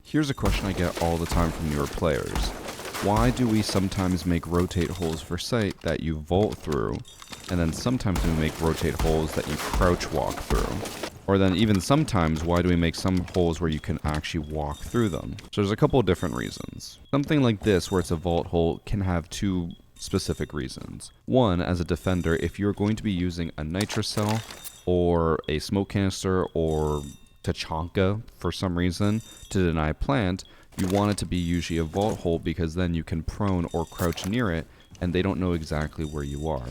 Here's a question I get all the time from newer players. Why do we sometimes make rotate holes for sight that you vault through, and then sometimes we make rotate holes that you crouch walk through? Or then even sometimes, why do we make some holes where you can actually walk through them? So there's a couple of different reasons. Something like this, where it's a vault hole, can have two specific reasons. One, as a defender, if you're going to be using a nitrocell or a smoke canister or Tachanka for some reason to deny plant, you want it to be usually a vault hole because then you can prone or crouch near it and they don't know exactly where you are.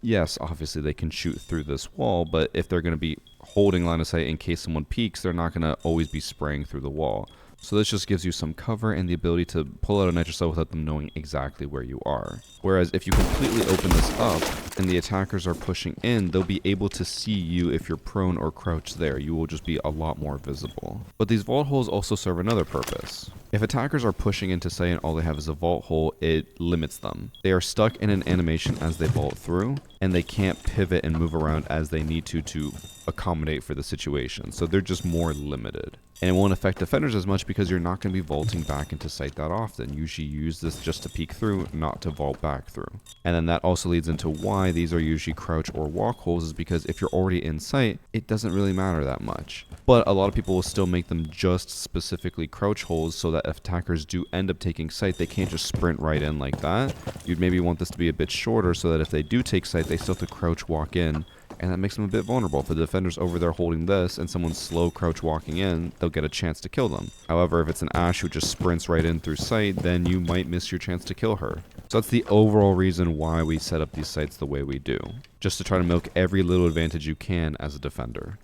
Yes, obviously they can shoot through this wall, but if they're going to be holding line of sight in case someone peeks, they're not going to always be spraying through the wall. So this just gives you some cover and the ability to pull out a nitrocell without them knowing exactly where you are. Whereas if you completely open this up and the attackers are pushing in, they'll be able to see you if you're prone or crouched there. You will just be a lot more visible. But these vault holes also serve another purpose. If attackers are pushing into sight and all they have is a vault hole, it limits them. They are stuck in an animation as they vault through, and they can't pivot and move around as they need to accommodate for the situation. So they're just more limited. And it won't affect defenders as much because you're not going to be vaulting back into sight that often. Usually you use this just to peek through, not to vault back through. And then that also leads into why these are usually crouch or walk holes, is because if you're already in sight, it doesn't really matter that much. But a lot of people will still make them just specifically crouch holes so that if attackers do end up taking sight, they can't just sprint right in like that. You'd maybe want this to be a bit shorter so that if they do take sight, they still have to crouch walk in. And that makes them a bit vulnerable. If the defender's over there holding this and someone's slow crouch walking in, they'll get a chance to kill them. However, if it's an Ashe who just sprints right in through sight, then you might miss your chance to kill her. So that's the overall reason why we set up these sites the way we do. Just to try to milk every little advantage you can as a defender.